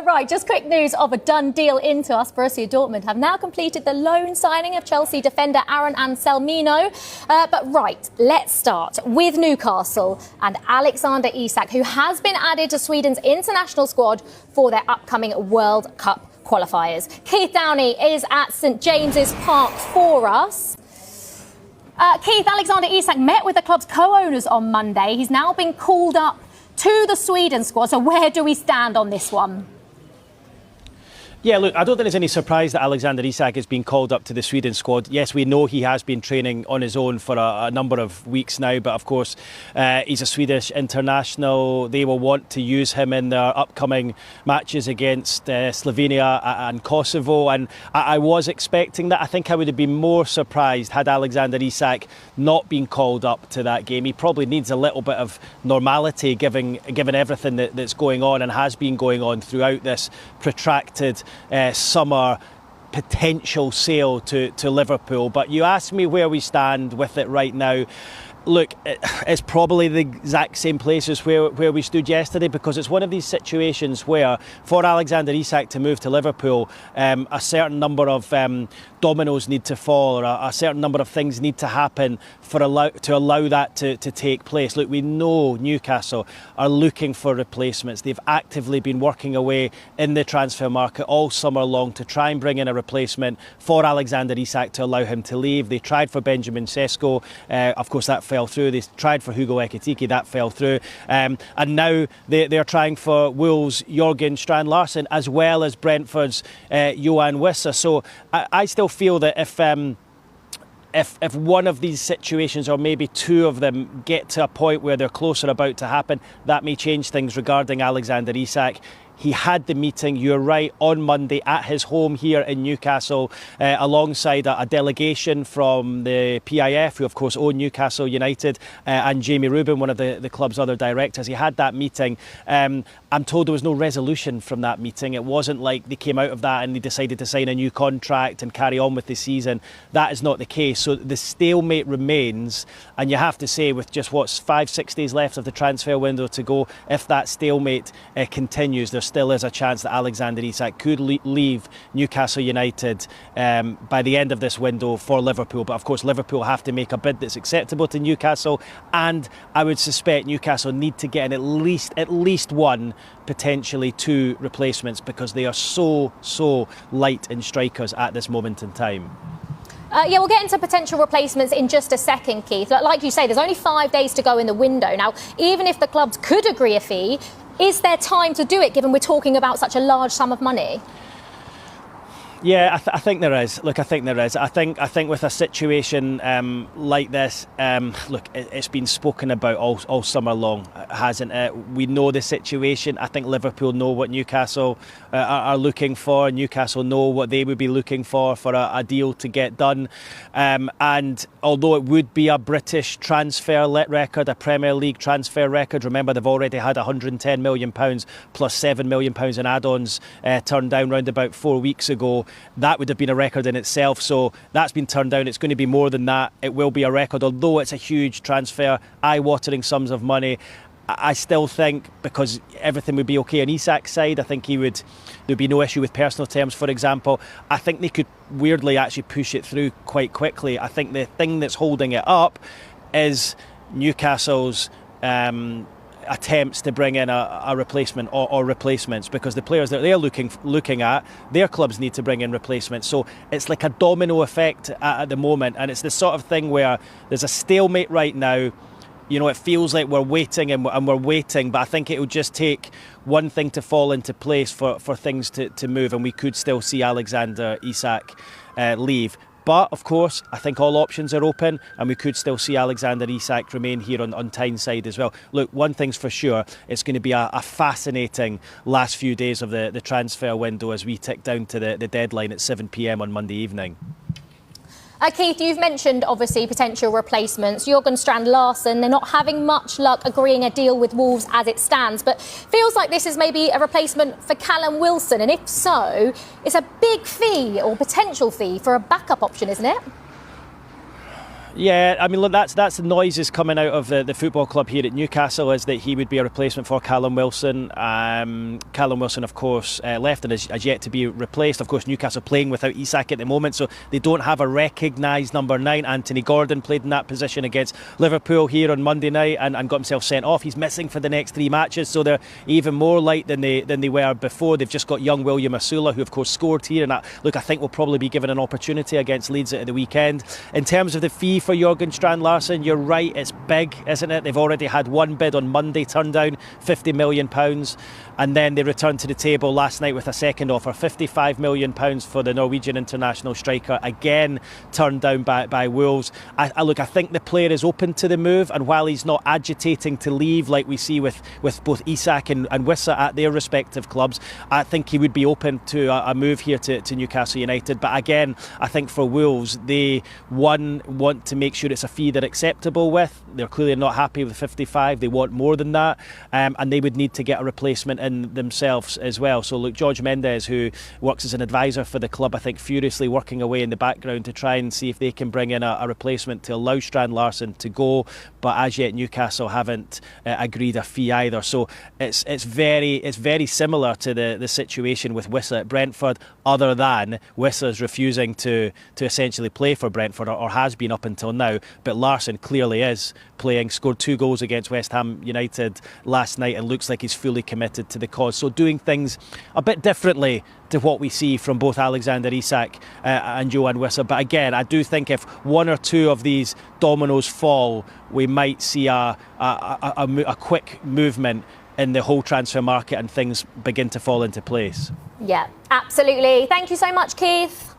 Right, just quick news of a done deal into us. Borussia Dortmund have now completed the loan signing of Chelsea defender Aaron Anselmino. But right, let's start with Newcastle and Alexander Isak, who has been added to Sweden's international squad for their upcoming World Cup qualifiers. Keith Downey is at St James's Park for us. Keith, Alexander Isak met with the club's co-owners on Monday. He's now been called up to the Sweden squad. So where do we stand on this one? Yeah, look, I don't think there's any surprise that Alexander Isak has been called up to the Sweden squad. Yes, we know he has been training on his own for a number of weeks now, but of course he's a Swedish international. They will want to use him in their upcoming matches against Slovenia and Kosovo, and I was expecting that. I think I would have been more surprised had Alexander Isak not been called up to that game. He probably needs a little bit of normality given everything that's going on and has been going on throughout this protracted summer potential sale to Liverpool. But you asked me where we stand with it right now. Look, it's probably the exact same place as where we stood yesterday, because it's one of these situations where for Alexander Isak to move to Liverpool, a certain number of dominoes need to fall, or a certain number of things need to happen to allow that to take place. Look, we know Newcastle are looking for replacements. They've actively been working away in the transfer market all summer long to try and bring in a replacement for Alexander Isak to allow him to leave. They tried for Benjamin Sesko, of course that fell through. They tried for Hugo Ekitike, that fell through, and now they're trying for Wolves' Jørgen Strand Larsen, as well as Brentford's Johan Wissa. So I still feel that if one of these situations, or maybe two of them, get to a point where they're closer about to happen, that may change things regarding Alexander Isak. He had the meeting, you're right, on Monday at his home here in Newcastle, alongside a delegation from the PIF, who of course own Newcastle United, and Jamie Rubin, one of the club's other directors. He had that meeting. I'm told there was no resolution from that meeting. It wasn't like they came out of that and they decided to sign a new contract and carry on with the season. That is not the case. So the stalemate remains, and you have to say, with just 5-6 days left of the transfer window to go, if that stalemate continues, there still is a chance that Alexander Isak could leave Newcastle United by the end of this window for Liverpool. But of course Liverpool have to make a bid that's acceptable to Newcastle, and I would suspect Newcastle need to get in at least one, potentially two replacements, because they are so light in strikers at this moment in time. Yeah, we'll get into potential replacements in just a second, Keith. Like you say, there's only 5 days to go in the window. Now, even if the clubs could agree a fee, is there time to do it, given we're talking about such a large sum of money? Yeah, I think there is. Look, I think there is. I think with a situation like this, look, it's been spoken about all summer long, hasn't it? We know the situation. I think Liverpool know what Newcastle are looking for. Newcastle know what they would be looking for a deal to get done. And although it would be a British transfer record, a Premier League transfer record, remember they've already had £110 million plus £7 million in add-ons turned down round about 4 weeks ago. That would have been a record in itself, so that's been turned down. It's going to be more than that. It will be a record, although it's a huge transfer, eye-watering sums of money. I still think, because everything would be okay on Isak's side, I think there'd be no issue with personal terms, for example. I think they could weirdly actually push it through quite quickly. I think the thing that's holding it up is Newcastle's attempts to bring in a replacement or replacements, because the players that they're looking at, their clubs need to bring in replacements. So it's like a domino effect at the moment, and it's the sort of thing where there's a stalemate right now. You know, it feels like we're waiting and we're waiting, but I think it will just take one thing to fall into place for things to move, and we could still see Alexander Isak leave. But, of course, I think all options are open, and we could still see Alexander Isak remain here on Tyneside as well. Look, one thing's for sure, it's going to be a fascinating last few days of the transfer window as we tick down to the deadline at 7 p.m. on Monday evening. Keith, you've mentioned, obviously, potential replacements. Jørgen Strand Larsen, they're not having much luck agreeing a deal with Wolves as it stands, but feels like this is maybe a replacement for Callum Wilson, and if so, it's a big fee or potential fee for a backup option, isn't it? Yeah, I mean, look, that's the noises coming out of the football club here at Newcastle, is that he would be a replacement for Callum Wilson. Callum Wilson, of course, left and has yet to be replaced. Of course, Newcastle playing without Isak at the moment, so they don't have a recognised number 9. Anthony Gordon played in that position against Liverpool here on Monday night and got himself sent off. He's missing for the next 3 matches, so they're even more light than they were before. They've just got young William Asula, who of course scored here, and I think will probably be given an opportunity against Leeds at the weekend. In terms of the fee for Jørgen Strand Larsen, you're right, it's big, isn't it? They've already had one bid on Monday turn down, £50 million, and then they returned to the table last night with a second offer, £55 million for the Norwegian international striker, again turned down by Wolves. I think the player is open to the move, and while he's not agitating to leave like we see with both Isak and Wissa at their respective clubs, I think he would be open to a move here to Newcastle United. But again, I think for Wolves, they want to make sure it's a fee they're acceptable with. They're clearly not happy with 55. They want more than that, and they would need to get a replacement in themselves as well. So look, George Mendes, who works as an advisor for the club, I think furiously working away in the background to try and see if they can bring in a replacement to allow Strand Larsen to go. But as yet, Newcastle haven't agreed a fee either. So it's very similar to the situation with Wissa at Brentford, other than Wissa's refusing to essentially play for Brentford, or has been up until now. But Larsen clearly is playing, scored 2 goals against West Ham United last night, and looks like he's fully committed to the cause. So doing things a bit differently to what we see from both Alexander Isak and Johan Wissa. But again, I do think if 1 or 2 of these dominoes fall, we might see a quick movement in the whole transfer market and things begin to fall into place. Yeah, absolutely. Thank you so much, Keith.